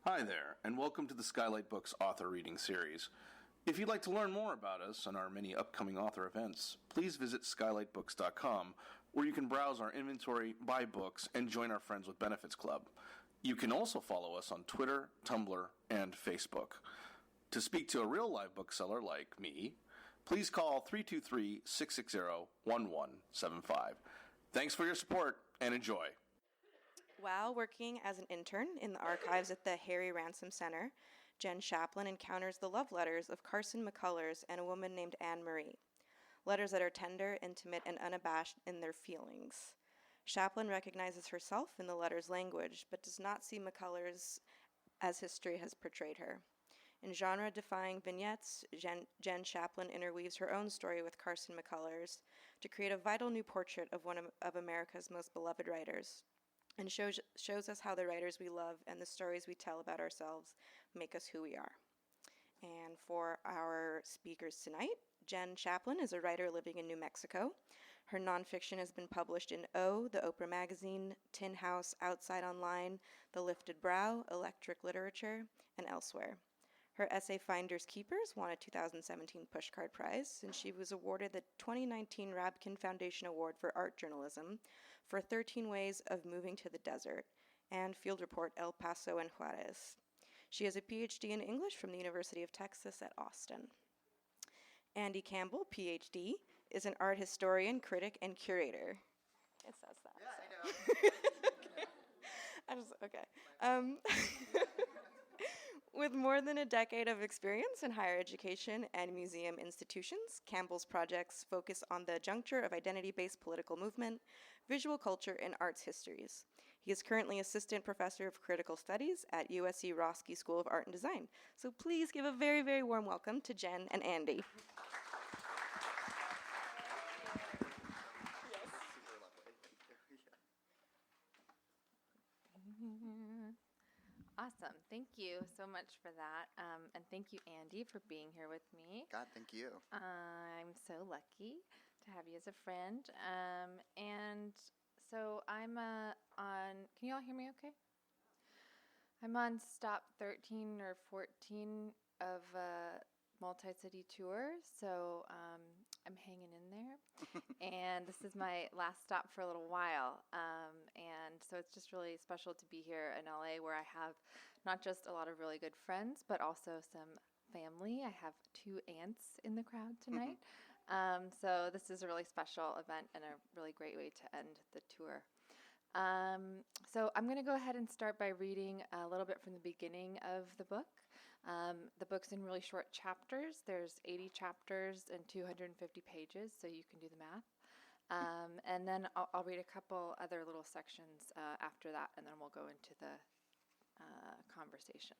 Hi there, and welcome to the Skylight Books author reading series. If you'd like to learn more about us and our many upcoming author events, please visit skylightbooks.com, where you can browse our inventory, buy books, and join our Friends with Benefits Club. You can also follow us on Twitter, Tumblr, and Facebook. To speak to a real live bookseller like me, please call 323-660-1175. Thanks for your support, and enjoy. While working as an intern in the archives at the Harry Ransom Center, Jenn Shapland encounters the love letters of Carson McCullers and a woman named Annemarie. Letters that are tender, intimate, and unabashed in their feelings. Shapland recognizes herself in the letters' language, but does not see McCullers as history has portrayed her. In genre-defying vignettes, Jenn Shapland interweaves her own story with Carson McCullers to create a vital new portrait of one of America's most beloved writers, and shows us how the writers we love and the stories we tell about ourselves make us who we are. And for our speakers tonight, Jenn Shapland is a writer living in New Mexico. Her nonfiction has been published in O, The Oprah Magazine, Tin House, Outside Online, The Lifted Brow, Electric Literature, and elsewhere. Her essay Finders Keepers won a 2017 Pushcart Prize, and she was awarded the 2019 Rabkin Foundation Award for Art Journalism for 13 Ways of Moving to the Desert and Field Report El Paso and Juarez. She has a PhD in English from the University of Texas at Austin. Andy Campbell, PhD, is an art historian, critic, and curator. It says that. Yeah, I know. Okay. With more than a decade of experience in higher education and museum institutions, Campbell's projects focus on the juncture of identity-based political movement, visual culture, and arts histories. He is currently assistant professor of critical studies at USC Roski School of Art and Design. So please give a very, very warm welcome to Jenn and Andy. Awesome. Thank you so much for that. And thank you, Andy, for being here with me. God, thank you. I'm so lucky to have you as a friend. And so I'm on, can you all hear me okay? I'm on stop 13 or 14 of a multi-city tour, so I'm hanging in there. And this is my last stop for a little while. And so it's just really special to be here in LA, where I have not just a lot of really good friends, but also some family. I have 2 aunts in the crowd tonight. So this is a really special event and a really great way to end the tour. So I'm going to go ahead and start by reading a little bit from the beginning of the book. The book's in really short chapters. There's 80 chapters and 250 pages, so you can do the math. And then I'll read a couple other little sections after that, and then we'll go into the conversation.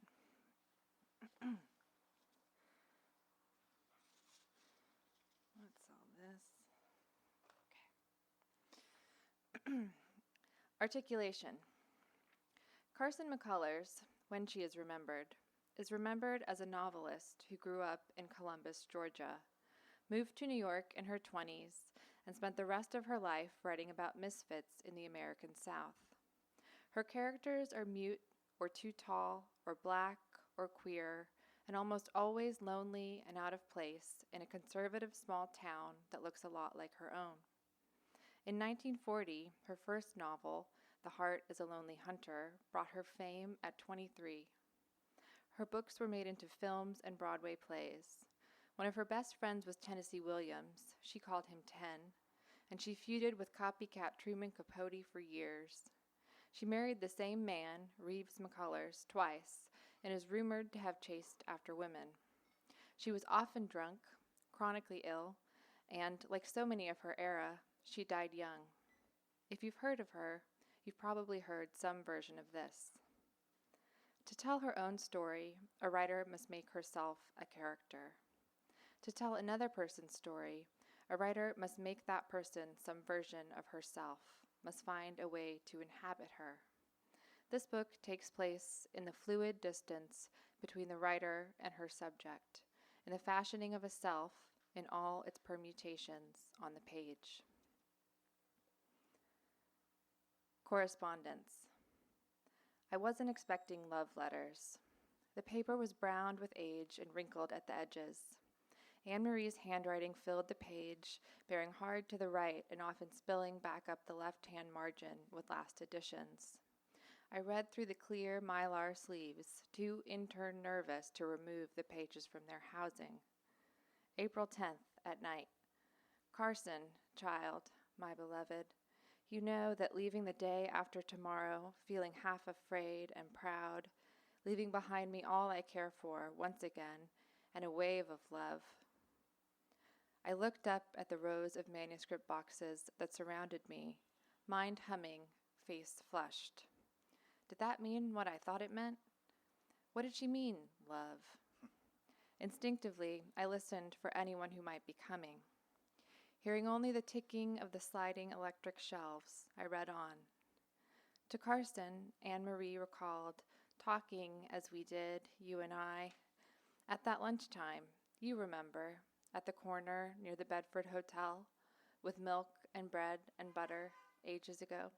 What's all this? Okay. Articulation. Carson McCullers, when she is remembered as a novelist who grew up in Columbus, Georgia, moved to New York in her 20s, and spent the rest of her life writing about misfits in the American South. Her characters are mute or too tall or black or queer, and almost always lonely and out of place in a conservative small town that looks a lot like her own. In 1940, her first novel, The Heart is a Lonely Hunter, brought her fame at 23. Her books were made into films and Broadway plays. One of her best friends was Tennessee Williams. She called him Ten, and she feuded with copycat Truman Capote for years. She married the same man, Reeves McCullers, twice, and is rumored to have chased after women. She was often drunk, chronically ill, and, like so many of her era, she died young. If you've heard of her, you've probably heard some version of this. To tell her own story, a writer must make herself a character. To tell another person's story, a writer must make that person some version of herself, must find a way to inhabit her. This book takes place in the fluid distance between the writer and her subject, in the fashioning of a self in all its permutations on the page. Correspondence. I wasn't expecting love letters. The paper was browned with age and wrinkled at the edges. Annemarie's handwriting filled the page, bearing hard to the right and often spilling back up the left-hand margin with last additions. I read through the clear mylar sleeves, too intern nervous to remove the pages from their housing. April 10th, at night. Carson, child, my beloved, you know that leaving the day after tomorrow, feeling half afraid and proud, leaving behind me all I care for once again, and a wave of love. I looked up at the rows of manuscript boxes that surrounded me, mind humming, face flushed. Did that mean what I thought it meant? What did she mean, love? Instinctively, I listened for anyone who might be coming. Hearing only the ticking of the sliding electric shelves, I read on. To Carson, Annemarie recalled, talking as we did, you and I, at that lunchtime, you remember, at the corner near the Bedford Hotel, with milk and bread and butter, ages ago.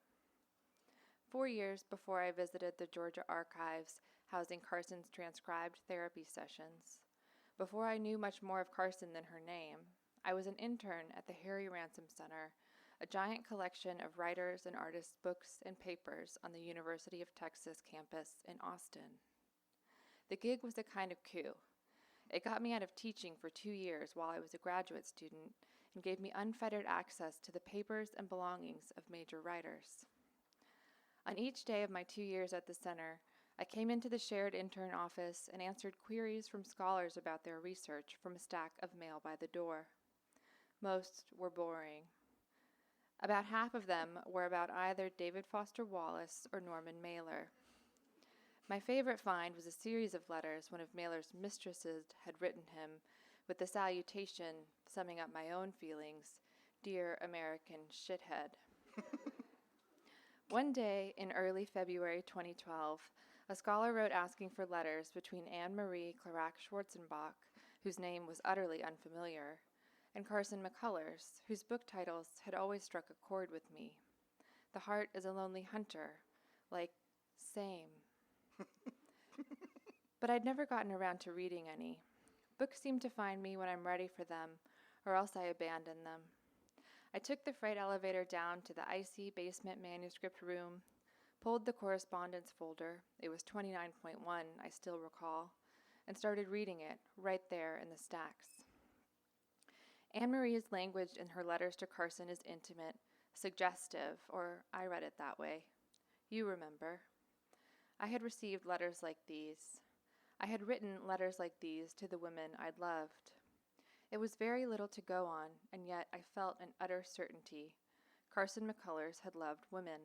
4 years before I visited the Georgia archives housing Carson's transcribed therapy sessions, before I knew much more of Carson than her name, I was an intern at the Harry Ransom Center, a giant collection of writers' and artists' books and papers on the University of Texas campus in Austin. The gig was a kind of coup. It got me out of teaching for 2 years while I was a graduate student and gave me unfettered access to the papers and belongings of major writers. On each day of my 2 years at the center, I came into the shared intern office and answered queries from scholars about their research from a stack of mail by the door. Most were boring. About half of them were about either David Foster Wallace or Norman Mailer. My favorite find was a series of letters one of Mailer's mistresses had written him, with the salutation, summing up my own feelings, "Dear American shithead." One day in early February 2012, a scholar wrote asking for letters between Annemarie Clarac-Schwarzenbach, whose name was utterly unfamiliar, and Carson McCullers, whose book titles had always struck a chord with me. The Heart is a Lonely Hunter, like, same. But I'd never gotten around to reading any. Books seem to find me when I'm ready for them, or else I abandon them. I took the freight elevator down to the icy basement manuscript room, pulled the correspondence folder, it was 29.1, I still recall, and started reading it right there in the stacks. Annemarie's language in her letters to Carson is intimate, suggestive, or I read it that way. You remember. I had received letters like these. I had written letters like these to the women I'd loved. It was very little to go on, and yet I felt an utter certainty. Carson McCullers had loved women,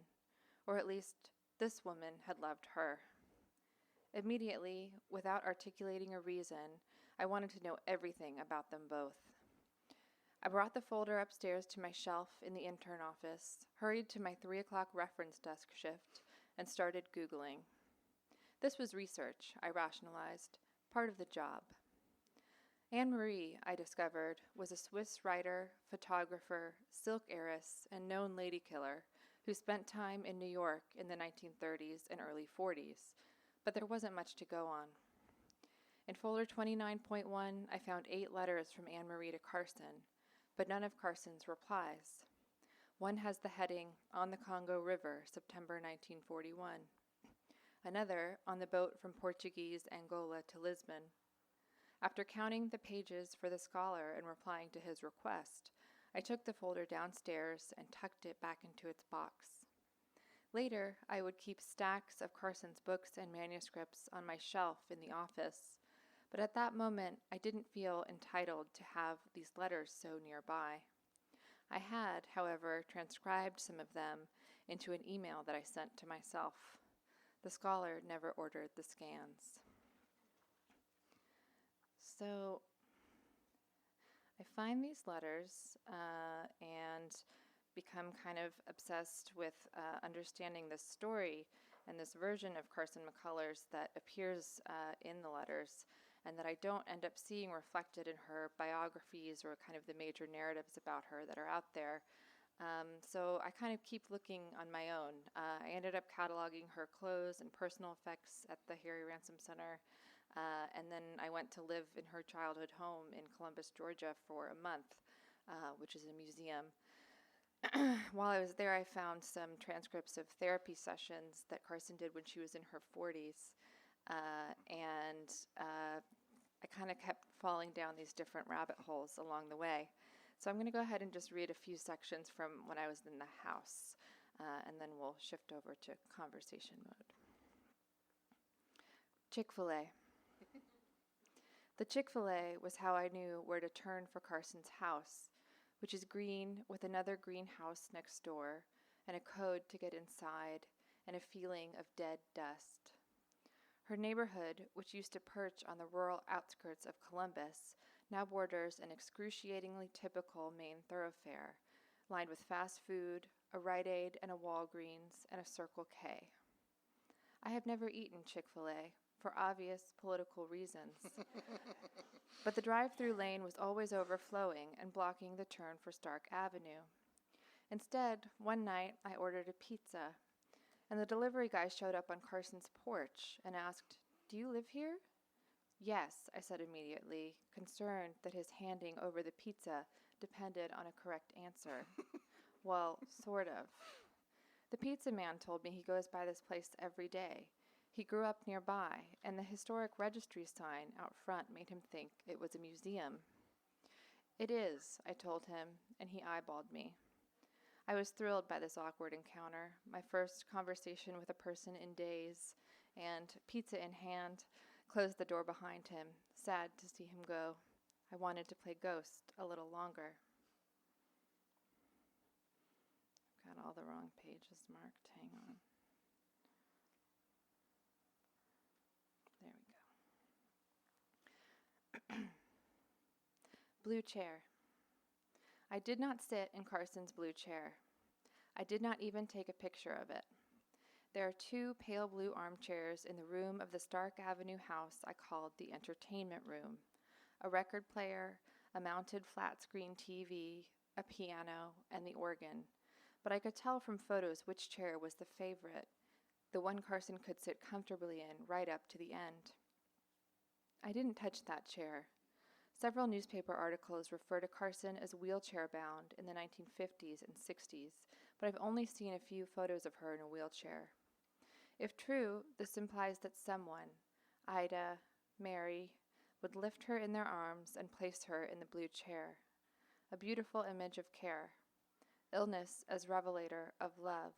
or at least this woman had loved her. Immediately, without articulating a reason, I wanted to know everything about them both. I brought the folder upstairs to my shelf in the intern office, hurried to my 3 o'clock reference desk shift, and started Googling. This was research, I rationalized, part of the job. Annemarie, I discovered, was a Swiss writer, photographer, silk heiress, and known lady killer who spent time in New York in the 1930s and early 40s, but there wasn't much to go on. In folder 29.1, I found 8 letters from Annemarie to Carson, but none of Carson's replies. One has the heading, On the Congo River, September 1941. Another, On the Boat from Portuguese Angola to Lisbon. After counting the pages for the scholar and replying to his request, I took the folder downstairs and tucked it back into its box. Later, I would keep stacks of Carson's books and manuscripts on my shelf in the office, but at that moment I didn't feel entitled to have these letters so nearby. I had, however, transcribed some of them into an email that I sent to myself. The scholar never ordered the scans. So I find these letters and become kind of obsessed with understanding this story and this version of Carson McCullers that appears in the letters and that I don't end up seeing reflected in her biographies or kind of the major narratives about her that are out there. So I kind of keep looking on my own. I ended up cataloging her clothes and personal effects at the Harry Ransom Center, and then I went to live in her childhood home in Columbus, Georgia for a month, which is a museum. While I was there, I found some transcripts of therapy sessions that Carson did when she was in her 40s, and I kind of kept falling down these different rabbit holes along the way. So I'm going to go ahead and just read a few sections from when I was in the house, and then we'll shift over to conversation mode. Chick-fil-A. The Chick-fil-A was how I knew where to turn for Carson's house, which is green with another green house next door, and a code to get inside, and a feeling of dead dust. Her neighborhood, which used to perch on the rural outskirts of Columbus, now borders an excruciatingly typical main thoroughfare, lined with fast food, a Rite Aid and a Walgreens, and a Circle K. I have never eaten Chick-fil-A, for obvious political reasons. But the drive-through lane was always overflowing and blocking the turn for Stark Avenue. Instead, one night I ordered a pizza, and the delivery guy showed up on Carson's porch and asked, "Do you live here?" "Yes," I said immediately, concerned that his handing over the pizza depended on a correct answer. Well, sort of. The pizza man told me he goes by this place every day. He grew up nearby, and the historic registry sign out front made him think it was a museum. "It is," I told him, and he eyeballed me. I was thrilled by this awkward encounter, my first conversation with a person in days, and, pizza in hand, closed the door behind him, sad to see him go. I wanted to play Ghost a little longer. Got all the wrong pages marked. Hang on. There we go. Blue chair. I did not sit in Carson's blue chair. I did not even take a picture of it. There are 2 pale blue armchairs in the room of the Stark Avenue house I called the entertainment room. A record player, a mounted flat-screen TV, a piano, and the organ. But I could tell from photos which chair was the favorite, the one Carson could sit comfortably in right up to the end. I didn't touch that chair. Several newspaper articles refer to Carson as wheelchair-bound in the 1950s and 60s, but I've only seen a few photos of her in a wheelchair. If true, this implies that someone, Ida, Mary, would lift her in their arms and place her in the blue chair. A beautiful image of care. Illness as revelator of love.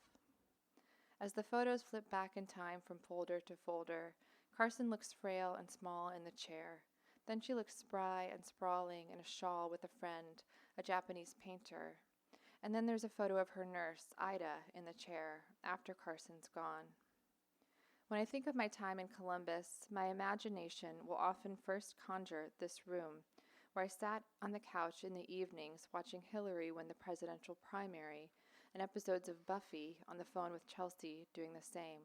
As the photos flip back in time from folder to folder, Carson looks frail and small in the chair. Then she looks spry and sprawling in a shawl with a friend, a Japanese painter. And then there's a photo of her nurse, Ida, in the chair, after Carson's gone. When I think of my time in Columbus, my imagination will often first conjure this room, where I sat on the couch in the evenings watching Hillary win the presidential primary, and episodes of Buffy on the phone with Chelsea doing the same.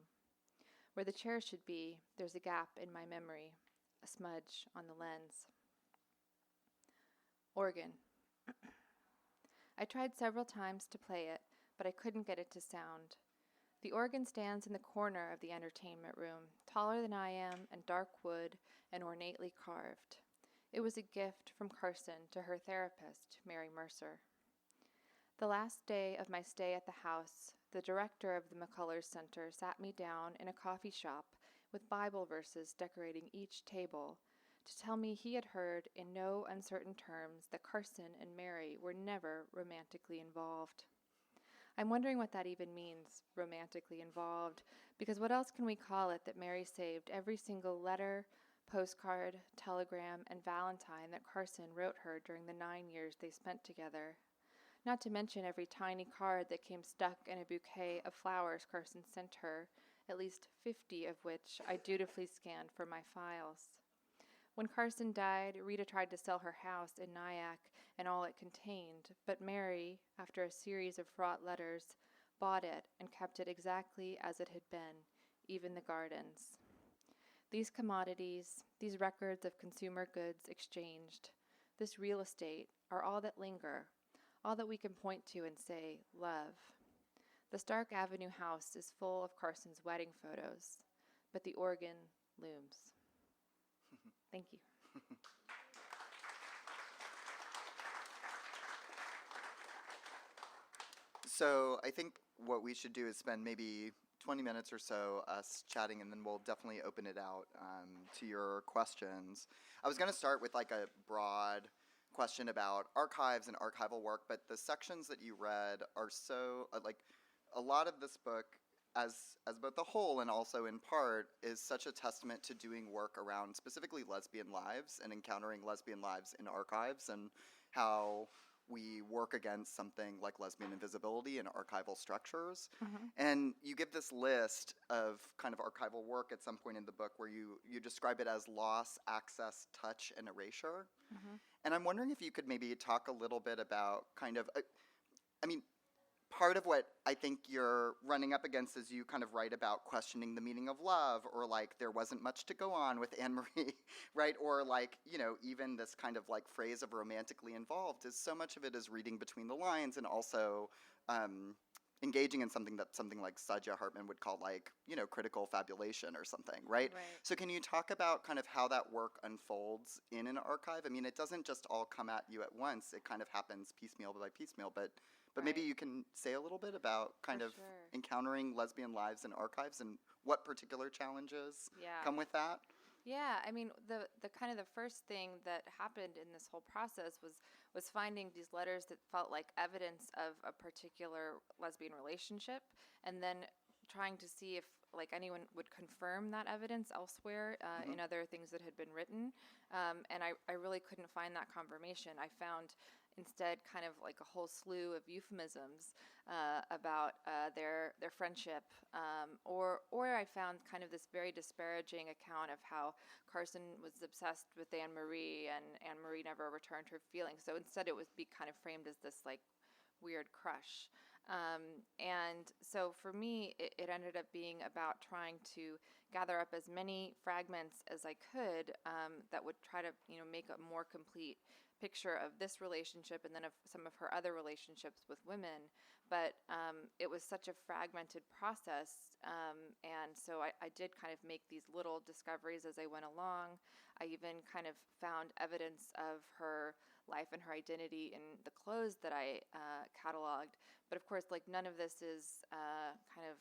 Where the chair should be, there's a gap in my memory, a smudge on the lens. Organ. I tried several times to play it, but I couldn't get it to sound. The organ stands in the corner of the entertainment room, taller than I am and dark wood and ornately carved. It was a gift from Carson to her therapist, Mary Mercer. The last day of my stay at the house, the director of the McCullers Center sat me down in a coffee shop with Bible verses decorating each table to tell me he had heard in no uncertain terms that Carson and Mary were never romantically involved. I'm wondering what that even means, romantically involved, because what else can we call it that Mary saved every single letter, postcard, telegram, and valentine that Carson wrote her during the 9 years they spent together? Not to mention every tiny card that came stuck in a bouquet of flowers Carson sent her, at least 50 of which I dutifully scanned for my files. When Carson died, Rita tried to sell her house in Nyack and all it contained, but Mary, after a series of fraught letters, bought it and kept it exactly as it had been, even the gardens. These commodities, these records of consumer goods exchanged, this real estate are all that linger, all that we can point to and say, love. The Stark Avenue house is full of Carson's wedding photos, but the organ looms. Thank you. So I think what we should do is spend maybe 20 minutes or so us chatting, and then we'll definitely open it out to your questions. I was going to start with like a broad question about archives and archival work, but the sections that you read are so, like, a lot of this book, as both a whole and also in part, is such a testament to doing work around specifically lesbian lives and encountering lesbian lives in archives, and how we work against something like lesbian invisibility in archival structures. And you give this list of kind of archival work at some point in the book where you describe it as loss, access, touch, and erasure. And I'm wondering if you could maybe talk a little bit about kind of, I mean, part of what I think you're running up against is you kind of write about questioning the meaning of love, or like there wasn't much to go on with Annemarie, right? Or like, you know, even this kind of like phrase of romantically involved is so much of it is reading between the lines, and also engaging in something like Sajja Hartman would call like, you know, critical fabulation or something, right? So can you talk about kind of how that work unfolds in an archive? I mean, it doesn't just all come at you at once. It kind of happens piecemeal by piecemeal, but maybe you can say a little bit about kind of encountering lesbian lives in archives and what particular challenges come with that. Yeah, I mean, the kind of the first thing that happened in this whole process was finding these letters that felt like evidence of a particular lesbian relationship, and then trying to see if like anyone would confirm that evidence elsewhere in other things that had been written. And I really couldn't find that confirmation. I found instead kind of like a whole slew of euphemisms about their friendship, or I found kind of this very disparaging account of how Carson was obsessed with Annemarie and Annemarie never returned her feelings. So instead it would be kind of framed as this like weird crush. And so for me, it ended up being about trying to gather up as many fragments as I could that would try to, you know, make a more complete picture of this relationship and then of some of her other relationships with women. But it was such a fragmented process, and so I did kind of make these little discoveries as I went along. I even kind of found evidence of her life and her identity in the clothes that I cataloged. But of course, like none of this is kind of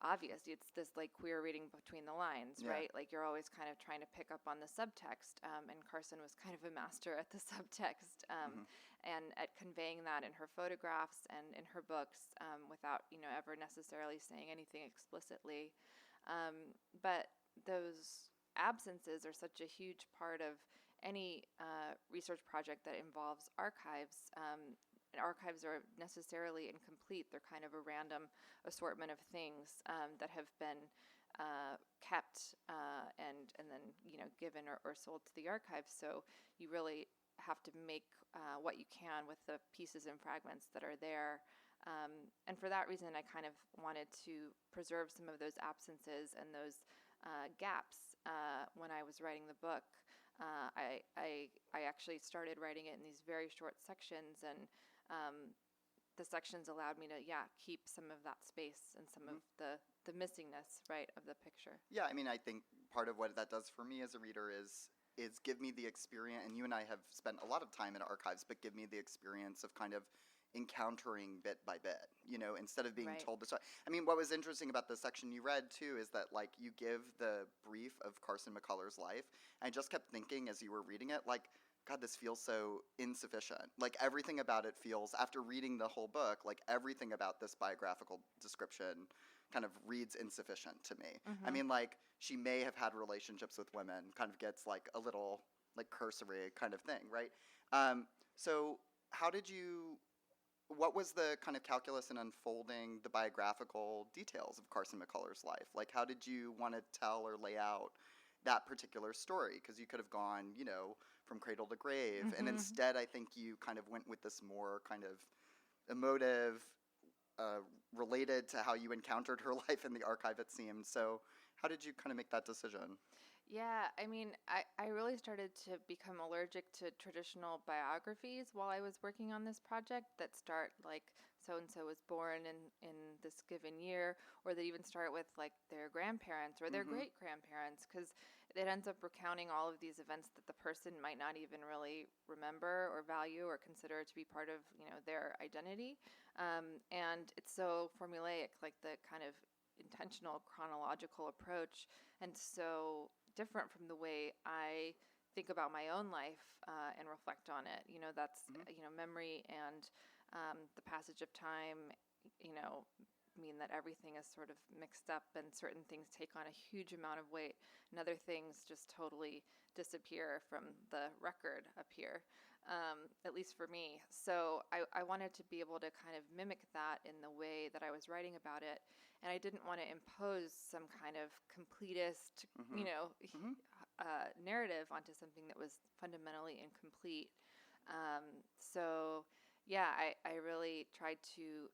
obvious. It's this like queer reading between the lines, right? Like you're always kind of trying to pick up on the subtext, and Carson was kind of a master at the subtext and at conveying that in her photographs and in her books without, you know, ever necessarily saying anything explicitly. But those absences are such a huge part of any research project that involves archives. And archives are necessarily incomplete. They're kind of a random assortment of things that have been kept and then, you know, given or sold to the archives. So you really have to make what you can with the pieces and fragments that are there. And for that reason, I kind of wanted to preserve some of those absences and those gaps when I was writing the book. I actually started writing it in these very short sections, and the sections allowed me to, keep some of that space and some of the missingness, right, of the picture. Yeah, I mean, I think part of what that does for me as a reader is give me the experience, and you and I have spent a lot of time in archives, but give me the experience of kind of encountering bit by bit, you know, instead of being told the story. I mean, what was interesting about the section you read, too, is that, like, you give the brief of Carson McCullers' life, and I just kept thinking as you were reading it, like, God, this feels so insufficient. Like, everything about it feels, after reading the whole book, like, everything about this biographical description kind of reads insufficient to me. I mean, like, she may have had relationships with women, kind of gets, like, a little, like, cursory kind of thing, right? So how did you... What was the kind of calculus in unfolding the biographical details of Carson McCullers' life? Like, how did you want to tell or lay out that particular story? Because you could have gone, you know, from cradle to grave. And instead, I think you kind of went with this more kind of emotive, related to how you encountered her life in the archive, it seemed. So how did you kind of make that decision? Yeah, I mean, I really started to become allergic to traditional biographies while I was working on this project that start like so-and-so was born in this given year, or that even start with like their grandparents or their great-grandparents, because it ends up recounting all of these events that the person might not even really remember or value or consider to be part of, their identity. And it's so formulaic, like the kind of intentional chronological approach, and so different from the way I think about my own life and reflect on it. That's memory and the passage of time, mean that everything is sort of mixed up, and certain things take on a huge amount of weight, and other things just totally disappear from the record up here. At least for me. So I wanted to be able to kind of mimic that in the way that I was writing about it. And I didn't want to impose some kind of completist, narrative onto something that was fundamentally incomplete. So yeah, I really tried to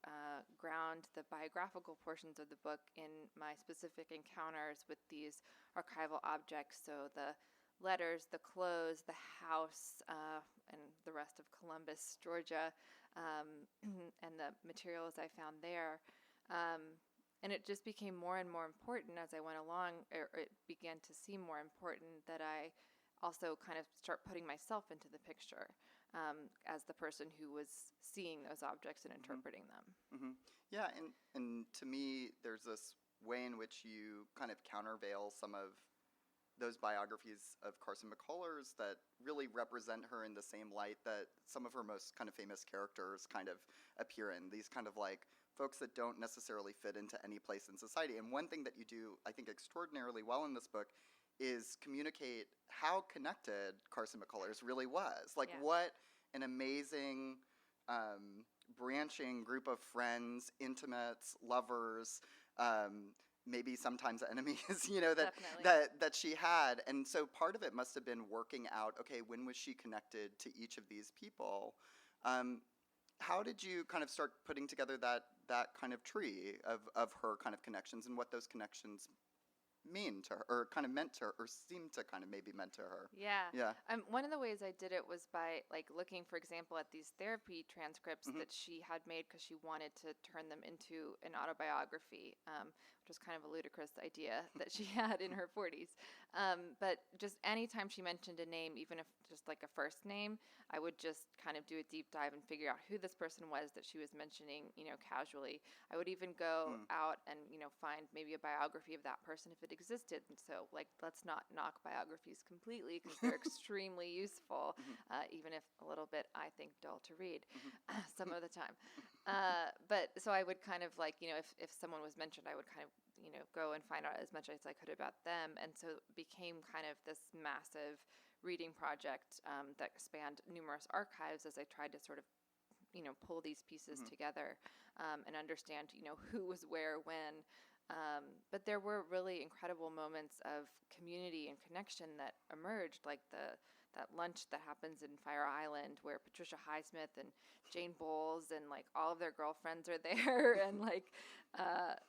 ground the biographical portions of the book in my specific encounters with these archival objects. So the letters, the clothes, the house, and the rest of Columbus, Georgia, and the materials I found there. And it just became more and more important as I went along, or it began to seem more important that I also kind of start putting myself into the picture as the person who was seeing those objects and interpreting them. Yeah, and to me, there's this way in which you kind of countervail some of those biographies of Carson McCullers that really represent her in the same light that some of her most kind of famous characters kind of appear in. These kind of like folks that don't necessarily fit into any place in society. And one thing that you do, I think, extraordinarily well in this book is communicate how connected Carson McCullers really was. Like what an amazing branching group of friends, intimates, lovers, maybe sometimes enemies, that she had. And so part of it must have been working out, okay, when was she connected to each of these people? How did you kind of start putting together that kind of tree of her kind of connections and what those connections mean to her, or kind of meant to her, or seemed to kind of maybe meant to her? Yeah. One of the ways I did it was by like looking, for example, at these therapy transcripts that she had made because she wanted to turn them into an autobiography, which was kind of a ludicrous idea that she had in her 40s. But just anytime she mentioned a name, even if just like a first name, I would just kind of do a deep dive and figure out who this person was that she was mentioning, casually. I would even go out and, find maybe a biography of that person if it existed. And so, like, let's not knock biographies completely because they're extremely useful, even if a little bit, I think, dull to read some of the time. But so I would kind of like, if someone was mentioned, I would kind of, go and find out as much as I could about them. And so it became kind of this massive reading project that spanned numerous archives as I tried to sort of, pull these pieces together and understand, who was where, when. But there were really incredible moments of community and connection that emerged, like that lunch that happens in Fire Island where Patricia Highsmith and Jane Bowles and like all of their girlfriends are there. And like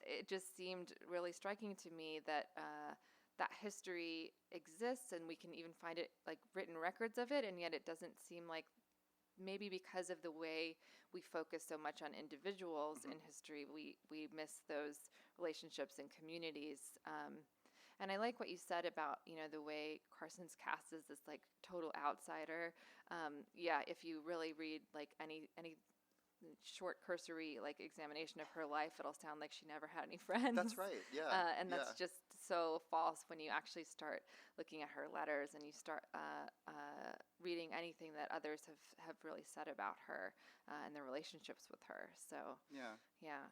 it just seemed really striking to me that that history exists and we can even find it like written records of it, and yet it doesn't seem like, maybe because of the way we focus so much on individuals in history, we miss those relationships and communities. And I like what you said about, the way Carson's cast is this like total outsider. If you really read like any short cursory like examination of her life, it'll sound like she never had any friends. That's right. Yeah. And that's just so false when you actually start looking at her letters and you start reading anything that others have really said about her and their relationships with her. So yeah.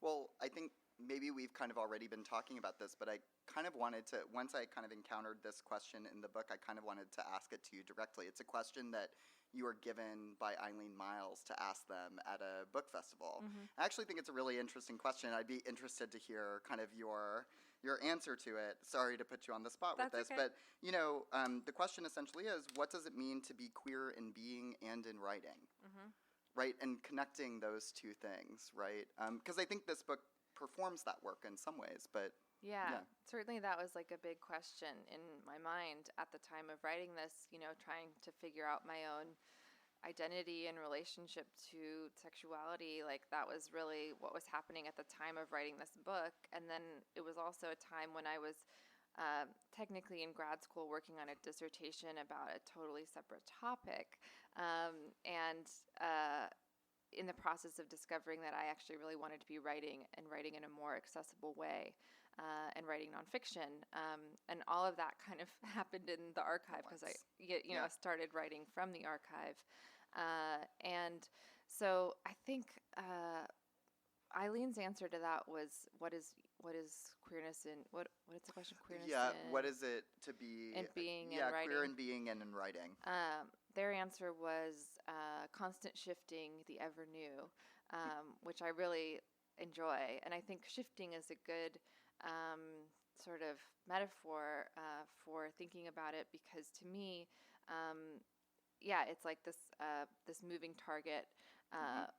Well, I think maybe we've kind of already been talking about this, but I kind of wanted to, once I kind of encountered this question in the book, I kind of wanted to ask it to you directly. It's a question that you were given by Eileen Miles to ask them at a book festival. I actually think it's a really interesting question. I'd be interested to hear kind of your answer to it. Sorry to put you on the spot with this, okay. but the question essentially is, what does it mean to be queer in being and in writing? Right, and connecting those two things, right? Because I think this book performs that work in some ways, but Yeah, certainly that was like a big question in my mind at the time of writing this, trying to figure out my own identity in relationship to sexuality. Like that was really what was happening at the time of writing this book. And then it was also a time when I was technically in grad school working on a dissertation about a totally separate topic. And in the process of discovering that I actually really wanted to be writing in a more accessible way, and writing nonfiction. And all of that kind of happened in the archive because I started writing from the archive. And so I think Eileen's answer to that was, what is queerness in, what's the question? Queerness in, what is it to be and being in writing? Queer in being and in writing. Their answer was constant shifting, the ever new, which I really enjoy. And I think shifting is a good sort of metaphor for thinking about it, because to me, it's like this moving target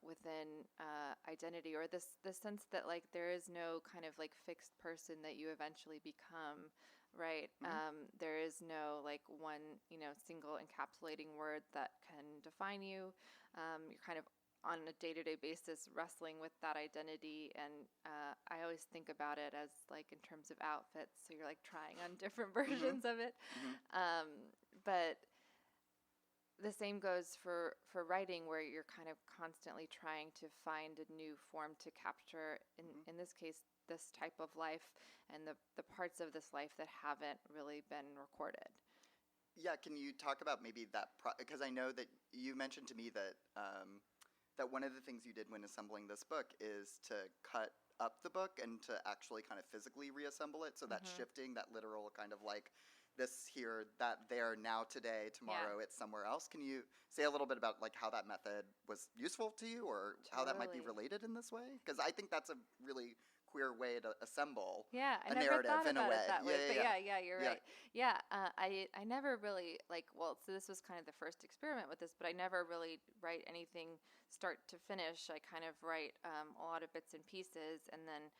within identity, or this sense that like there is no kind of like fixed person that you eventually become, right? There is no like one single encapsulating word that can define you. You're kind of on a day-to-day basis wrestling with that identity, and I always think about it as like in terms of outfits, so you're like trying on different versions of it. But the same goes for writing, where you're kind of constantly trying to find a new form to capture, in this case, this type of life and the parts of this life that haven't really been recorded. Yeah, can you talk about maybe that, because I know that you mentioned to me that that one of the things you did when assembling this book is to cut up the book and to actually kind of physically reassemble it, so that shifting, that literal kind of like this here, that there, now today, tomorrow it's somewhere else. Can you say a little bit about like how that method was useful to you, or how that might be related in this way? Because I think that's a really queer way to assemble a narrative thought in a about way. It that way. You're Yeah. right. I never really so this was kind of the first experiment with this, but I never really write anything start to finish. I kind of write a lot of bits and pieces, and then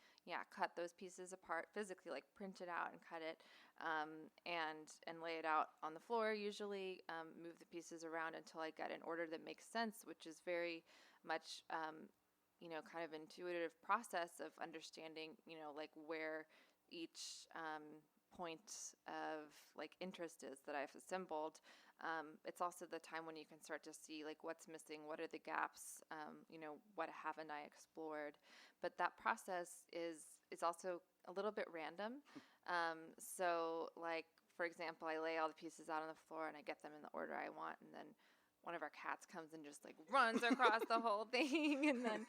cut those pieces apart physically, like print it out and cut it, and lay it out on the floor, usually move the pieces around until I get an order that makes sense, which is very much kind of intuitive process of understanding, like where each point of like interest is that I've assembled. It's also the time when you can start to see like what's missing, what are the gaps, what haven't I explored. But that process is also a little bit random. So like, for example, I lay all the pieces out on the floor and I get them in the order I want, and then one of our cats comes and just like runs across the whole thing, and then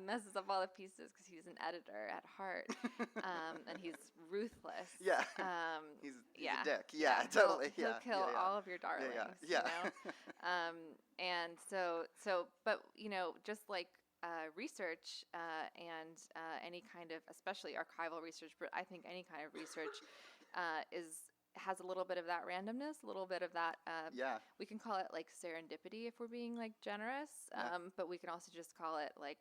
messes up all the pieces because he's an editor at heart, and he's ruthless. Yeah, he's a dick. Yeah, totally. He'll kill all of your darlings. Yeah. And so, but just like research and any kind of, especially archival research, but I think any kind of research has a little bit of that randomness, a little bit of that, we can call it like serendipity if we're being like generous, but we can also just call it like,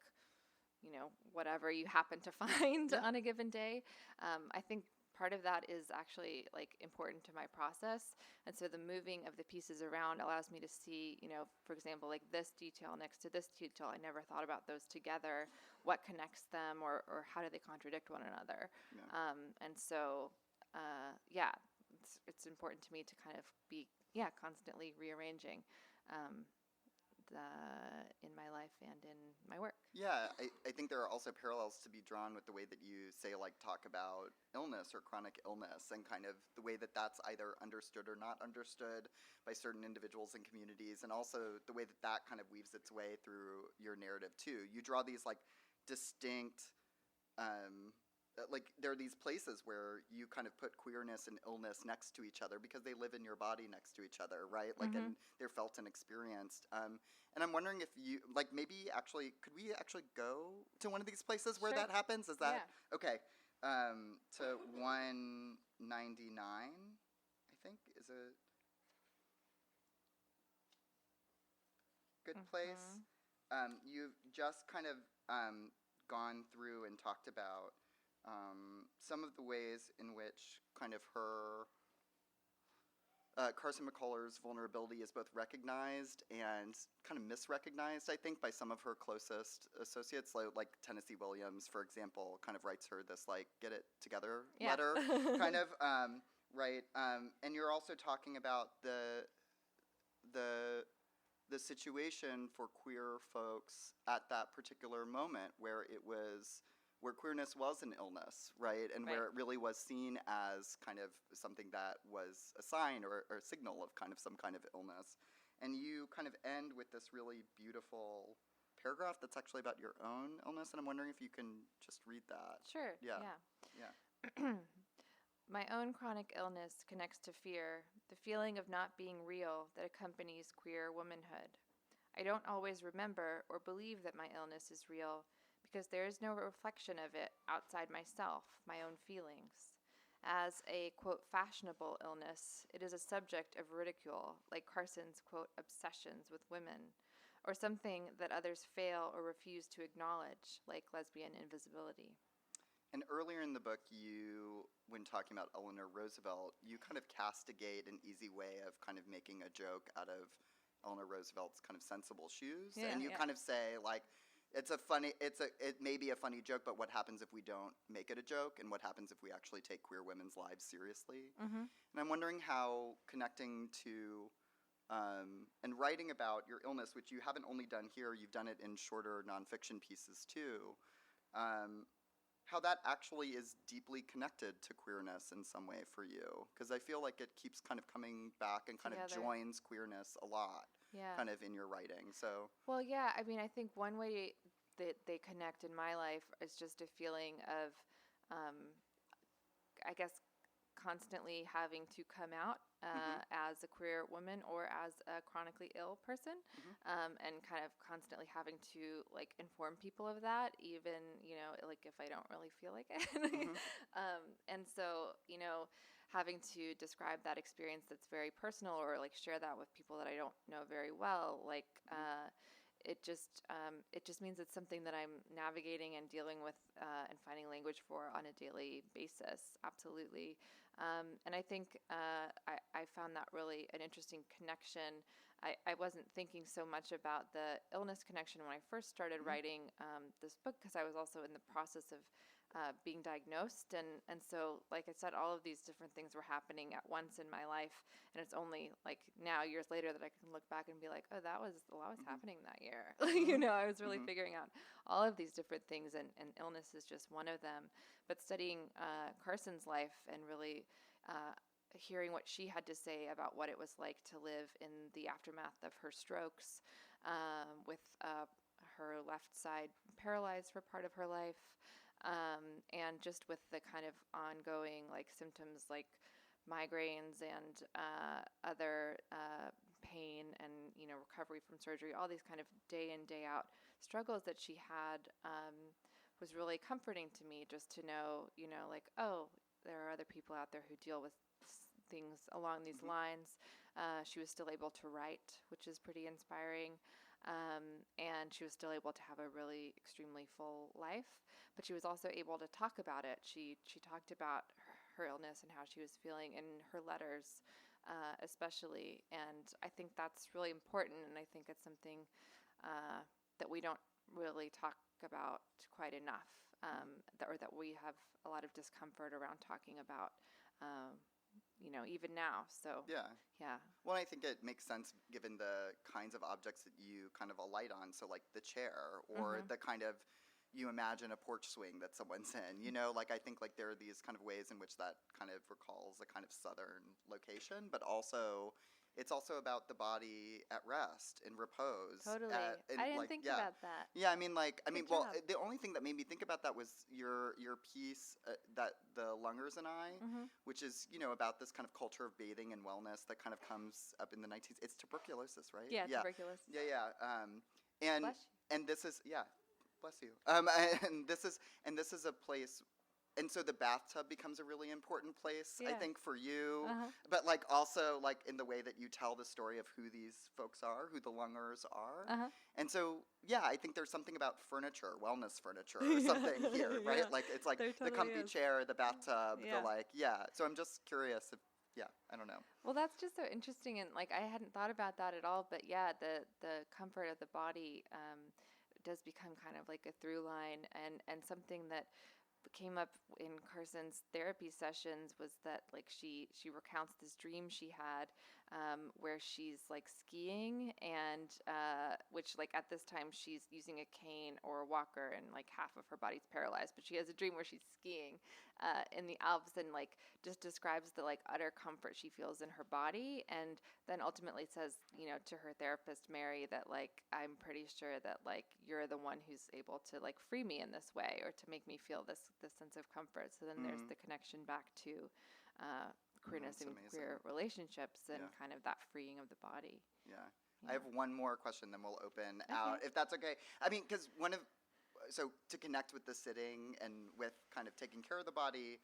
whatever you happen to find on a given day. I think part of that is actually like important to my process. And so the moving of the pieces around allows me to see, for example, like this detail next to this detail, I never thought about those together. What connects them, or how do they contradict one another? And so, it's important to me to kind of be constantly rearranging in my life and in my work. I think there are also parallels to be drawn with the way that you say like talk about illness or chronic illness, and kind of the way that that's either understood or not understood by certain individuals and communities, and also the way that that kind of weaves its way through your narrative too. You draw these like distinct like there are these places where you kind of put queerness and illness next to each other because they live in your body next to each other, right? Like, and they're felt and experienced. And I'm wondering if you, like, maybe actually, could we actually go to one of these places where that happens? Is that, okay, to 199, I think, is a good place. You've just kind of gone through and talked about some of the ways in which kind of her Carson McCullers' vulnerability is both recognized and kind of misrecognized, I think, by some of her closest associates, like Tennessee Williams, for example, kind of writes her this, like, get it together letter, kind of, right? And you're also talking about the situation for queer folks at that particular moment where queerness was an illness, right? And where it really was seen as kind of something that was a sign or a signal of kind of some kind of illness. And you kind of end with this really beautiful paragraph that's actually about your own illness, and I'm wondering if you can just read that. Sure. Yeah. My own chronic illness connects to fear, the feeling of not being real that accompanies queer womanhood. I don't always remember or believe that my illness is real, because there is no reflection of it outside myself, my own feelings. As a, quote, fashionable illness, it is a subject of ridicule, like Carson's, quote, obsessions with women, or something that others fail or refuse to acknowledge, like lesbian invisibility. And earlier in the book, when talking about Eleanor Roosevelt, you kind of castigate an easy way of kind of making a joke out of Eleanor Roosevelt's kind of sensible shoes. And you kind of say, like, it may be a funny joke, but what happens if we don't make it a joke, and what happens if we actually take queer women's lives seriously? Mm-hmm. And I'm wondering how connecting to and writing about your illness, which you haven't only done here, you've done it in shorter nonfiction pieces too, how that actually is deeply connected to queerness in some way for you. Because I feel like it keeps kind of coming back and kind of joins queerness a lot. Kind of in your writing. So I mean, I think one way that they connect in my life is just a feeling of, I guess, constantly having to come out as a queer woman or as a chronically ill person, and kind of constantly having to, like, inform people of that, even, like, if I don't really feel like it. And so, having to describe that experience that's very personal, or like share that with people that I don't know very well, like it just means it's something that I'm navigating and dealing with and finding language for on a daily basis. Absolutely. And I think I found that really an interesting connection. I wasn't thinking so much about the illness connection when I first started writing this book, because I was also in the process of being diagnosed, and so, like I said, all of these different things were happening at once in my life, and it's only like now, years later, that I can look back and be like, oh, that was a lot was happening that year. I was really figuring out all of these different things, and illness is just one of them. But studying Carson's life and really hearing what she had to say about what it was like to live in the aftermath of her strokes, with her left side paralyzed for part of her life. And just with the kind of ongoing, like, symptoms like migraines and other pain and, recovery from surgery, all these kind of day in, day out struggles that she had, was really comforting to me, just to know, like, oh, there are other people out there who deal with things along these lines. She was still able to write, which is pretty inspiring. And she was still able to have a really extremely full life, but she was also able to talk about it. She talked about her illness and how she was feeling in her letters, especially. And I think that's really important, and I think it's something that we don't really talk about quite enough, or that we have a lot of discomfort around talking about. Even now. So yeah. Well, I think it makes sense given the kinds of objects that you kind of alight on. So, like the chair, or the kind of, you imagine a porch swing that someone's in. Like, I think, like, there are these kind of ways in which that kind of recalls a kind of southern location, but also it's also about the body at rest, in repose. Totally. I didn't think about that. Yeah, the only thing that made me think about that was your piece, that the Lungers and I, which is, about this kind of culture of bathing and wellness that kind of comes up in the 19th. It's tuberculosis, right? Yeah, tuberculosis. Yeah. Bless you. And this is, bless you. And this is a place and so the bathtub becomes a really important place, I Yeah. think, for you. Uh-huh. But like also like in the way that you tell the story of who these folks are, who the Lungers are. Uh-huh. And so, yeah, I think there's something about furniture, wellness furniture or something here, right? Yeah, Like it's like there the totally comfy is. chair, the bathtub, Yeah. the like, yeah. So I'm just curious if, yeah, I don't know. Well, that's just so interesting, and like I hadn't thought about that at all. But yeah, the comfort of the body does become kind of like a through line, and something that came up in Carson's therapy sessions was that like she recounts this dream she had where she's like skiing and which like at this time she's using a cane or a walker and like half of her body's paralyzed, but she has a dream where she's skiing in the Alps and like just describes the like utter comfort she feels in her body, and then ultimately says, you know, to her therapist Mary that like I'm pretty sure that like you're the one who's able to like free me in this way or to make me feel this sense of comfort. So then there's the connection back to queerness That's and amazing. queer relationships and Yeah. kind of that freeing of the body. Yeah. I have one more question, then we'll open Okay. out, if that's okay. I mean, because so to connect with the sitting and with kind of taking care of the body,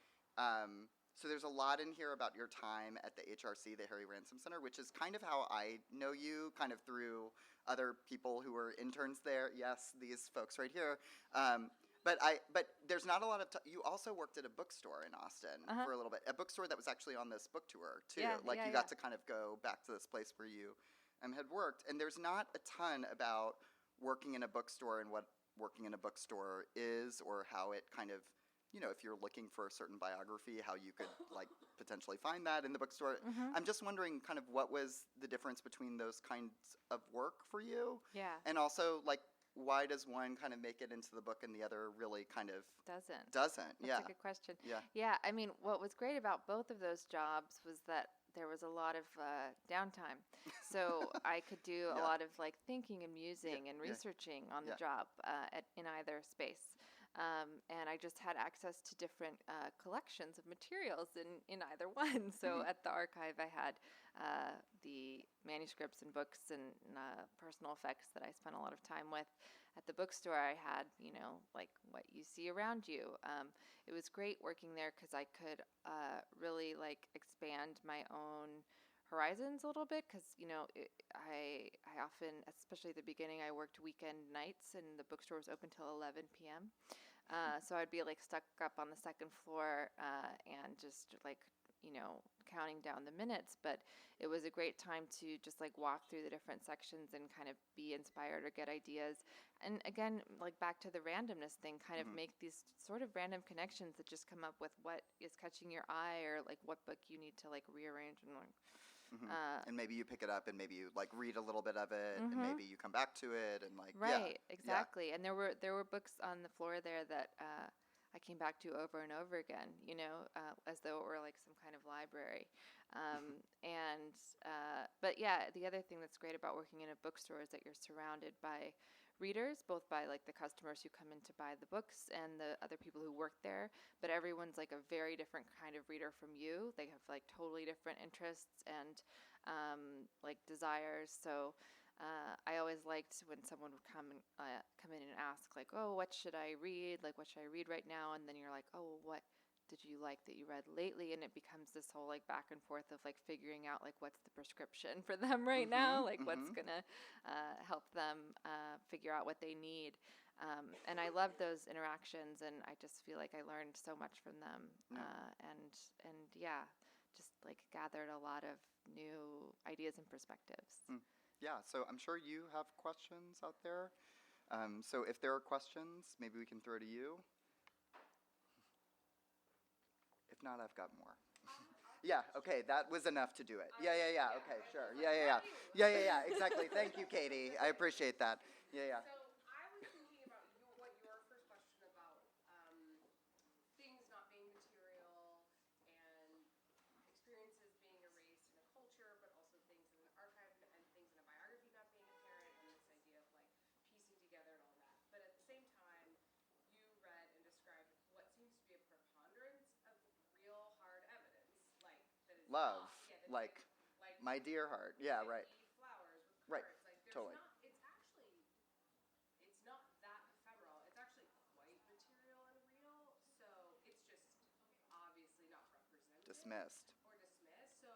so there's a lot in here about your time at the HRC, the Harry Ransom Center, which is kind of how I know you, kind of through other people who were interns there. Yes, these folks right here. But there's not a lot of you also worked at a bookstore in Austin for a little bit, a bookstore that was actually on this book tour too. Yeah, like yeah, you got to kind of go back to this place where you had worked, and there's not a ton about working in a bookstore and what working in a bookstore is, or how it kind of, you know, if you're looking for a certain biography, how you could like potentially find that in the bookstore. I'm just wondering kind of what was the difference between those kinds of work for you, Yeah. and also like why does one kind of make it into the book and the other really kind of Doesn't. doesn't? That's Yeah. a good question. Yeah. Yeah, I mean, what was great about both of those jobs was that there was a lot of downtime. So I could do a Yeah. lot of like thinking and musing and yeah. researching on the Yeah. job in either space. And I just had access to different collections of materials in either one. So at the archive, I had the manuscripts and books and personal effects that I spent a lot of time with. At the bookstore, I had, you know, like what you see around you. It was great working there because I could really like expand my own horizons a little bit because, you know, I often, especially at the beginning, I worked weekend nights and the bookstore was open till 11 p.m. So I'd be like stuck up on the second floor and just like, you know, counting down the minutes. But it was a great time to just like walk through the different sections and kind of be inspired or get ideas. And again, like back to the randomness thing, kind of make these sort of random connections that just come up with what is catching your eye or like what book you need to like rearrange and like. And maybe you pick it up and maybe you like read a little bit of it and maybe you come back to it and like Right, yeah, exactly. And there were books on the floor there that I came back to over and over again, you know, as though it were like some kind of library. But yeah, the other thing that's great about working in a bookstore is that you're surrounded by readers, both by like the customers who come in to buy the books and the other people who work there, but everyone's like a very different kind of reader from you. They have like totally different interests and like desires. So I always liked when someone would come in and ask like, oh, what should I read? Like, what should I read right now? And then you're like, oh, what did you like that you read lately? And it becomes this whole like back and forth of like figuring out like what's the prescription for them right now, like what's gonna help them figure out what they need. And I love those interactions, and I just feel like I learned so much from them. And yeah, just like gathered a lot of new ideas and perspectives. Yeah, so I'm sure you have questions out there. So if there are questions, maybe we can throw to you. If not, I've got more. Yeah, okay, that was enough to do it. Yeah, okay, sure. Yeah, exactly. Thank you, Katie. I appreciate that. Yeah. So I was thinking about what your first question about things not being material and experiences being erased in a culture, but also things in an archive and things in a biography not being apparent, and this idea of like piecing together and all that. But at the same time, you read and described what seems to be a preponderance of real hard evidence, like that is Love, that's like my dear heart. Yeah, right. Flowers with Right, cards. Like there's totally. it's not that ephemeral. It's actually quite material and real. So it's just dismissed. So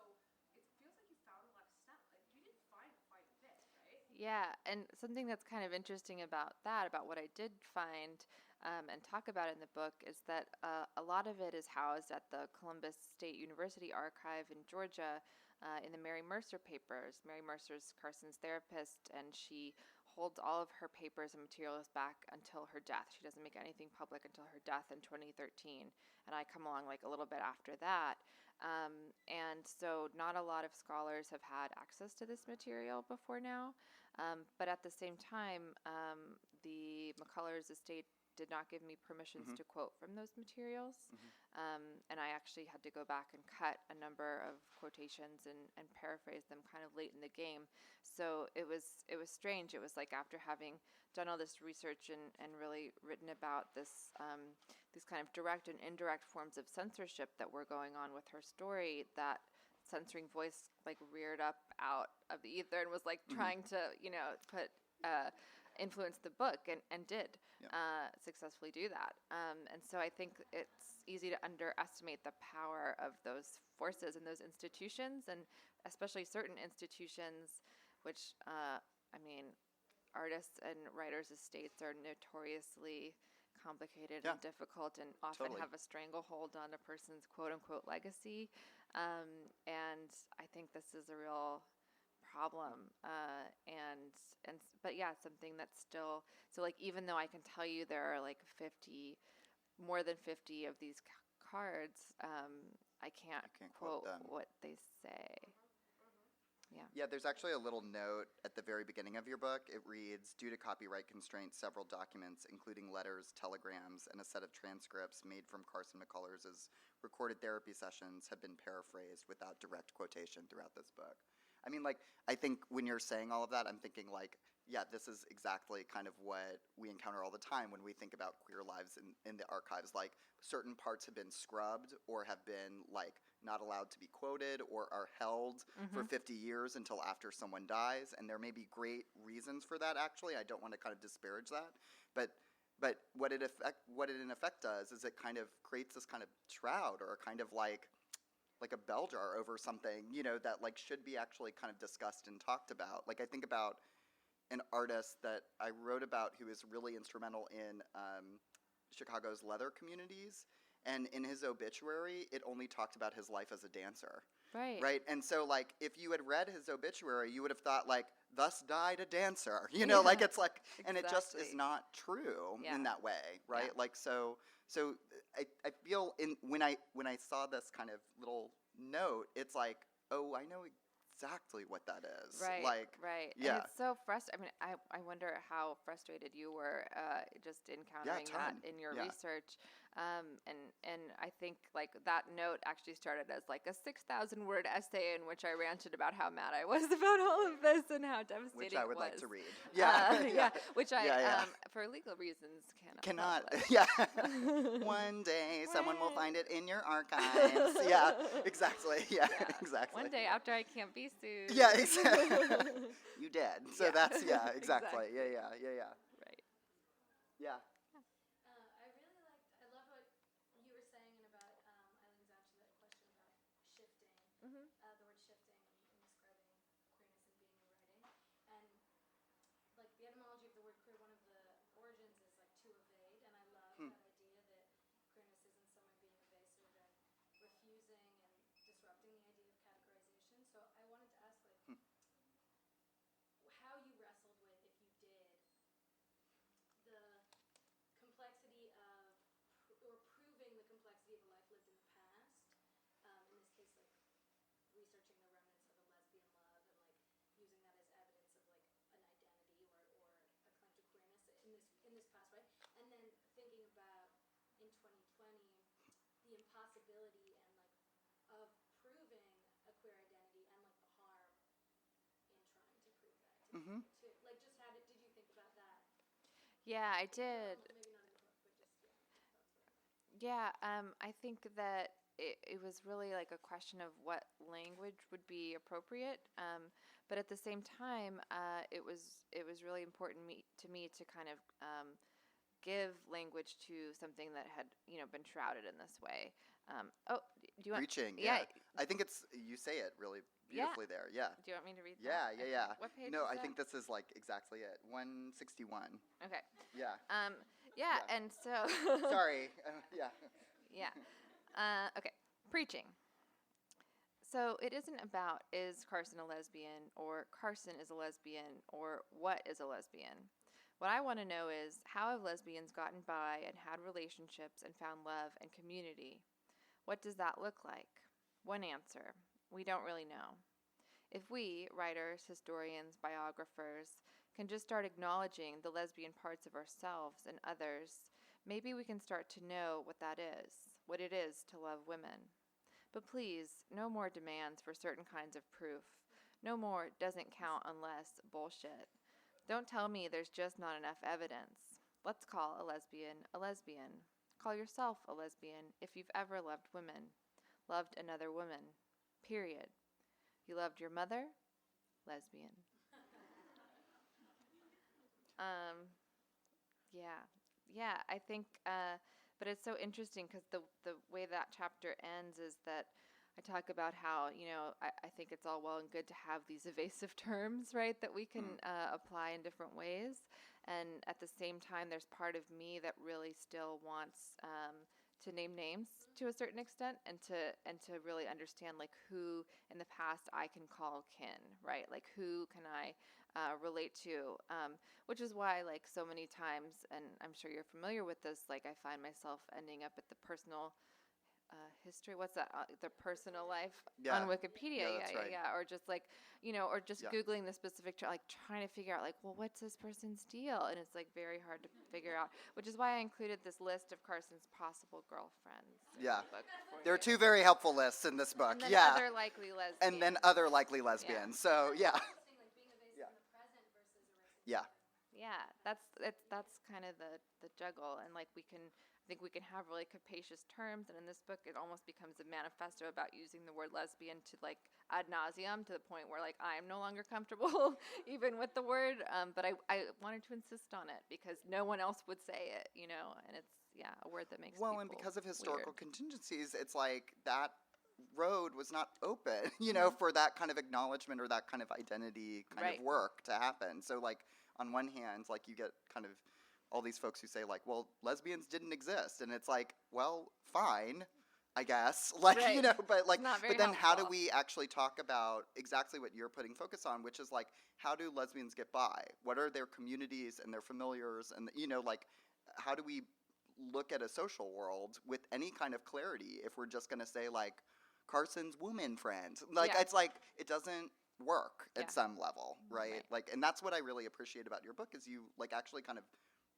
it feels like you found a lot of stuff. Like you did find quite a bit, right? Yeah, and something that's kind of interesting about that, about what I did find and talk about in the book, is that a lot of it is housed at the Columbus State University Archive in Georgia in the Mary Mercer papers. Mary Mercer's Carson's therapist, and she holds all of her papers and materials back until her death. She doesn't make anything public until her death in 2013, and I come along like a little bit after that. And so not a lot of scholars have had access to this material before now. But at the same time, the McCullers estate did not give me permissions to quote from those materials. And I actually had to go back and cut a number of quotations and paraphrase them kind of late in the game. So it was strange. It was like after having done all this research and really written about this these kind of direct and indirect forms of censorship that were going on with her story, that censoring voice like reared up out of the ether and was like trying to, put influence the book and did successfully do that. And so I think it's easy to underestimate the power of those forces and those institutions, and especially certain institutions, which, artists and writers' estates are notoriously complicated and difficult and often have a stranglehold on a person's quote-unquote legacy. And I think this is a real problem, but yeah, something that's still, so like even though I can tell you there are like more than 50 of these cards, I can't quote what they say. Yeah, there's actually a little note at the very beginning of your book. It reads, due to copyright constraints, several documents, including letters, telegrams, and a set of transcripts made from Carson McCullers' recorded therapy sessions have been paraphrased without direct quotation throughout this book. I mean, like, I think when you're saying all of that, I'm thinking like, yeah, this is exactly kind of what we encounter all the time when we think about queer lives in the archives. Like, certain parts have been scrubbed or have been, like, not allowed to be quoted or are held for 50 years until after someone dies. And there may be great reasons for that, actually. I don't want to kind of disparage that. But what it in effect does is it kind of creates this kind of shroud or a kind of like a bell jar over something, that like should be actually kind of discussed and talked about. Like I think about an artist that I wrote about who is really instrumental in Chicago's leather communities. And in his obituary, it only talked about his life as a dancer. Right. And so, like, if you had read his obituary, you would have thought, like, thus died a dancer. Like it's like, and it just is not true in that way, right? Yeah. Like, so I feel when I saw this kind of little note, it's like, oh, I know exactly what that is. Right. Right. Yeah. And it's so frustrating. I mean, I wonder how frustrated you were just encountering that in your research. And I think like that note actually started as like a 6,000 word essay in which I ranted about how mad I was about all of this and how devastating it was. Which I would like to read. Yeah. Which I, for legal reasons, cannot. Yeah. One day someone will find it in your archives. Yeah, exactly. Yeah, exactly. One day after I can't be sued. Yeah, exactly. You did. So that's, exactly. Yeah. Right. Yeah. I love what you were saying about Eileen's answer to that question about shifting, the word shifting and describing queerness and being in writing. And like the etymology of the word queer, one of the origins is like to evade, and I love that idea that queerness isn't someone being evasive and refusing and disrupting the idea of categorization. So I wanted to ask like how you wrestled with, if you did, the complexity of, or proving the complexity of a life lived in the past, in this case like researching the remnants of a lesbian love and like using that as evidence of like an identity or a claim to queerness in this past, right? And then thinking about in 2020 the impossibility and like of proving a queer identity and like the harm in trying to prove that to people too. Like just did you think about that? Yeah, I did. Maybe not in the book, but just I think that it was really like a question of what language would be appropriate, but at the same time, it was really important to me to kind of give language to something that had been shrouded in this way. Do you want? Preaching, Yeah. I think you say it really beautifully there, yeah. Do you want me to read Yeah, that? yeah, Okay. yeah. What page No, is I that? think this is like exactly it. 161. Okay. Yeah. Yeah, Yeah. and so. Sorry. Yeah. Yeah. Okay. Preaching. So it isn't about is Carson a lesbian or Carson is a lesbian or what is a lesbian. What I want to know is how have lesbians gotten by and had relationships and found love and community? What does that look like? One answer: we don't really know. If we, writers, historians, biographers, can just start acknowledging the lesbian parts of ourselves and others, maybe we can start to know what that is, what it is to love women. But please, no more demands for certain kinds of proof. No more doesn't count unless bullshit. Don't tell me there's just not enough evidence. Let's call a lesbian a lesbian. Call yourself a lesbian if you've ever loved women. Loved another woman. Period. You loved your mother? Lesbian. Yeah, I think, but it's so interesting because the way that chapter ends is that I talk about how, I think it's all well and good to have these evasive terms, right, that we can apply in different ways. And at the same time, there's part of me that really still wants to name names to a certain extent and to really understand like who in the past I can call kin, right? Like who can I relate to, which is why like so many times, and I'm sure you're familiar with this, like I find myself ending up at the personal history. What's that? The personal life on Wikipedia. Yeah, that's right. Or just like, or just Yeah. Googling the specific, like trying to figure out like, well, what's this person's deal? And it's like very hard to figure out, which is why I included this list of Carson's possible girlfriends. in Yeah. the book for There are you. two very helpful lists in this book. And then Yeah. other likely lesbians. And then other likely lesbians. So, yeah. Interesting, like being evasive Yeah. in the present versus erasing Yeah. Yeah, that's kind of the juggle, and like I think we can have really capacious terms, and in this book it almost becomes a manifesto about using the word lesbian to like ad nauseum to the point where like I am no longer comfortable even with the word, but I wanted to insist on it because no one else would say it, and it's a word that makes Well, and people because of historical weird. contingencies, it's like that road was not open, Mm-hmm. for that kind of acknowledgement or that kind of identity kind Right. of work to happen. So, like, on one hand, like, you get kind of all these folks who say, like, well, lesbians didn't exist. And it's like, well, fine, I guess. Like, Right. but like, It's not very but then how do helpful. we actually talk about exactly what you're putting focus on, which is like, how do lesbians get by? What are their communities and their familiars? And, like, how do we look at a social world with any kind of clarity if we're just going to say, like, Carson's woman friend? Like, Yeah. it's like, it doesn't work Yeah. at some level, right? Right. Like, and that's what I really appreciate about your book is you, like, actually kind of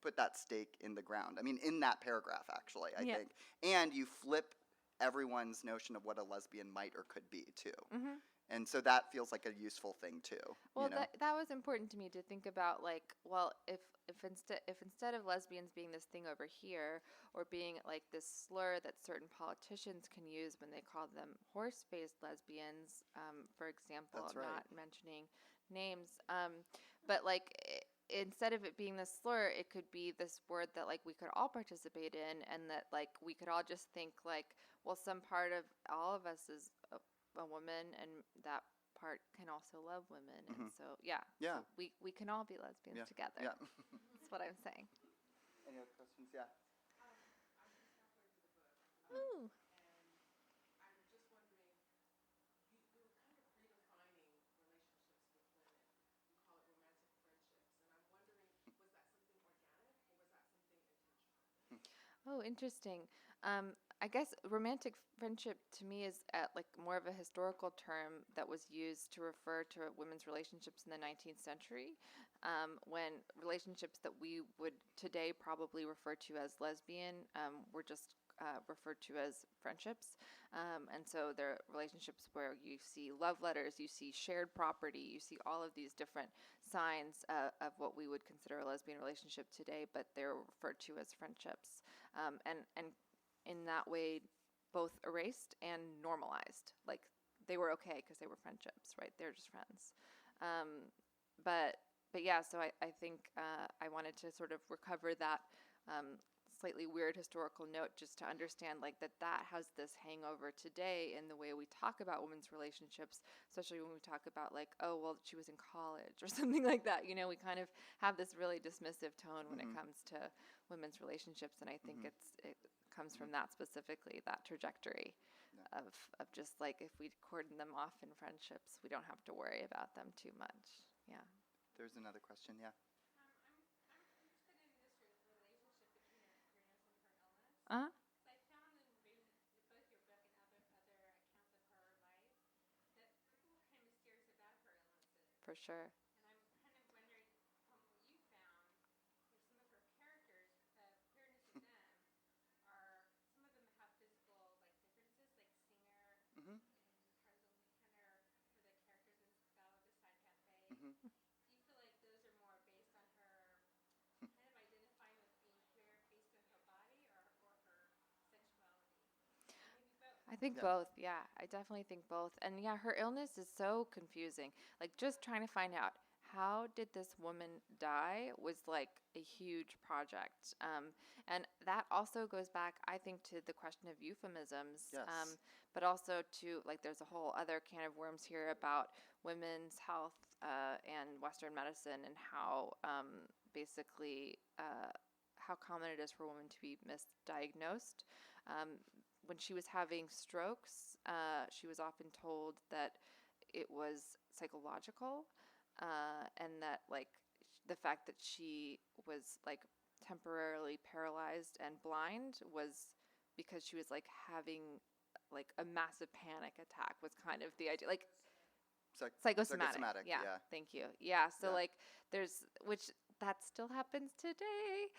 put that stake in the ground. I mean, in that paragraph, actually, I Yeah. think. And you flip everyone's notion of what a lesbian might or could be, too. Mm-hmm. And so that feels like a useful thing, too. Well, that was important to me to think about, like, well, if instead of lesbians being this thing over here, or being like this slur that certain politicians can use when they call them horse-faced lesbians, for example, That's I'm right. not mentioning names, but like instead of it being this slur, it could be this word that like we could all participate in, and that like we could all just think like, well, some part of all of us is a woman, and that part can also love women, and so Yeah. so we can all be lesbians Yeah. together. Yeah. That's what I'm saying. Any other questions? Yeah. Ooh. I'm just wondering, you were kind of redefining relationships with women. You call it romantic friendships, and I'm wondering, was that something organic or was that something intentional? Oh, interesting. I guess romantic friendship to me is like more of a historical term that was used to refer to women's relationships in the 19th century, when relationships that we would today probably refer to as lesbian were just referred to as friendships. And so they're relationships where you see love letters, you see shared property, you see all of these different signs of what we would consider a lesbian relationship today, but they're referred to as friendships. And in that way, both erased and normalized. Like they were okay because they were friendships, right? They're just friends. But yeah, so I think I wanted to sort of recover that slightly weird historical note just to understand like that has this hangover today in the way we talk about women's relationships, especially when we talk about like, oh, well, she was in college or something like that. You know, we kind of have this really dismissive tone when it comes to women's relationships, and I think it comes from that specifically, that trajectory of just like if we cordon them off in friendships, we don't have to worry about them too much. Yeah. There's another question, yeah. I'm interested in this relationship between your illness and her illness. Uh-huh. I found in reading both your book and other accounts of her life that people were kind of mysterious about her illnesses. For sure. And I'm kind of wondering, from what you found, if some of her characters, the queerness of them, are some of them have physical like differences, like Singer Mm-hmm. and Tarzan Kenner for the characters in Belle of the Side Cafe. Mm-hmm. Do you feel like those are more based on her kind of identifying with being queer based on her body or her sexuality? Or maybe both. I think Yeah. both. Yeah, I definitely think both. And yeah, her illness is so confusing. Like just trying to find out how did this woman die was like a huge project. And that also goes back, I think, to the question of euphemisms. Yes. But also to like, there's a whole other can of worms here about women's health and Western medicine and how basically how common it is for women to be misdiagnosed. When she was having strokes, she was often told that it was psychological, and that like the fact that she was like temporarily paralyzed and blind was because she was like having like a massive panic attack was kind of the idea, like psychosomatic. Yeah, thank you. Yeah, so like there's, which that still happens today,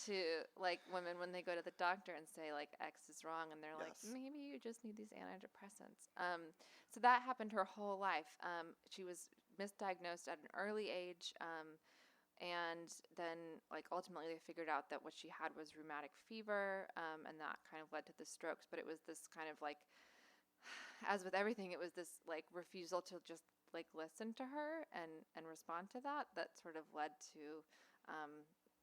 to like women when they go to the doctor and say like X is wrong, and they're like, maybe you just need these antidepressants. So that happened her whole life. She was misdiagnosed at an early age, and then like ultimately they figured out that what she had was rheumatic fever, and that kind of led to the strokes. But it was this kind of like, as with everything, it was this like refusal to just like listen to her and respond to that sort of led to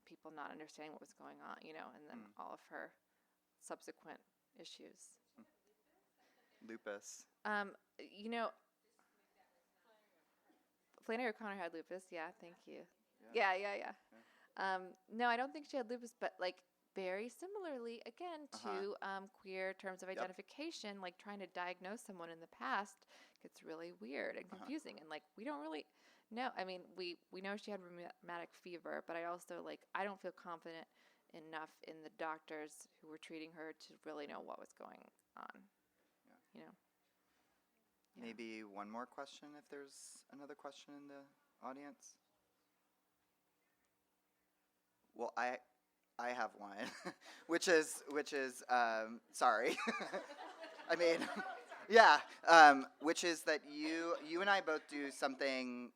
people not understanding what was going on, you know, and then all of her subsequent issues. Lupus. You know, Flannery O'Connor had lupus. Yeah, thank you. Yeah. No, I don't think she had lupus, but like very similarly, again, to queer terms of identification, like trying to diagnose someone in the past gets really weird and confusing. And like, we don't really know. I mean, we know she had rheumatic fever, but I also like, I don't feel confident enough in the doctors who were treating her to really know what was going on, you know? Yeah. Maybe one more question if there's another question in the audience. Well, I have one, which is sorry. I mean, which is that you and I both do something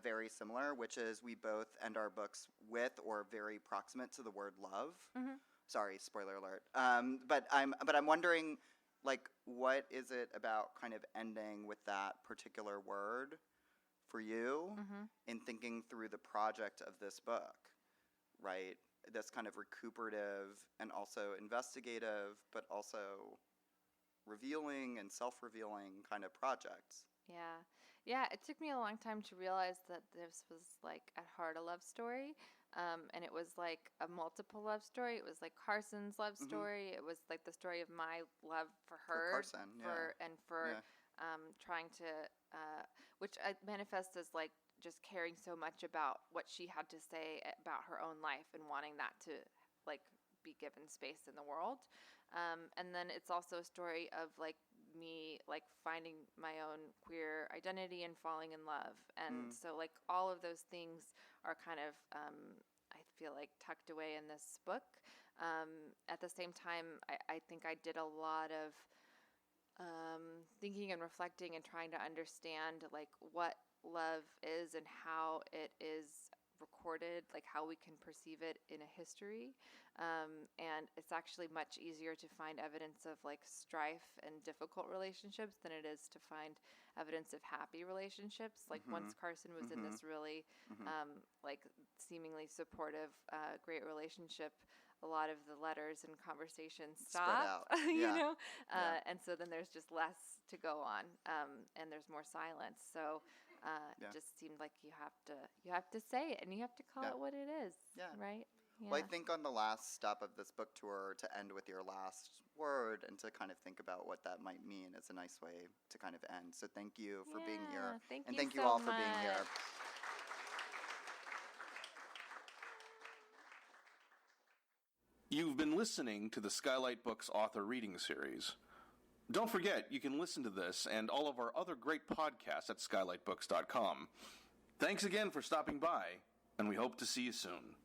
very similar, which is we both end our books with or very proximate to the word love. Mm-hmm. Sorry, spoiler alert. But I'm wondering, like, what is it about kind of ending with that particular word for you in thinking through the project of this book, right? This kind of recuperative and also investigative, but also revealing and self-revealing kind of project. Yeah, it took me a long time to realize that this was like at heart a love story, and it was like a multiple love story. It was like Carson's love story. It was like the story of my love for her, Carson, trying to, which manifests as like just caring so much about what she had to say about her own life and wanting that to like be given space in the world. And then it's also a story of like me like finding my own queer identity and falling in love. And so like all of those things are kind of, I feel like tucked away in this book. At the same time, I think I did a lot of thinking and reflecting and trying to understand like what love is and how it is recorded, like how we can perceive it in a history. And it's actually much easier to find evidence of like strife and difficult relationships than it is to find evidence of happy relationships. Like once Carson was in this really like seemingly supportive, great relationship, a lot of the letters and conversations Spread stop, out. you Yeah. know, Yeah. and so then there's just less to go on, and there's more silence. So Yeah. it just seemed like you have to say it, and you have to call Yeah. it what it is, Yeah. right? Yeah. Well, I think on the last step of this book tour, to end with your last word and to kind of think about what that might mean is a nice way to kind of end. So thank you for being here. Thank and you thank you so all for being here. much. You've been listening to the Skylight Books author reading series. Don't forget, you can listen to this and all of our other great podcasts at skylightbooks.com. Thanks again for stopping by, and we hope to see you soon.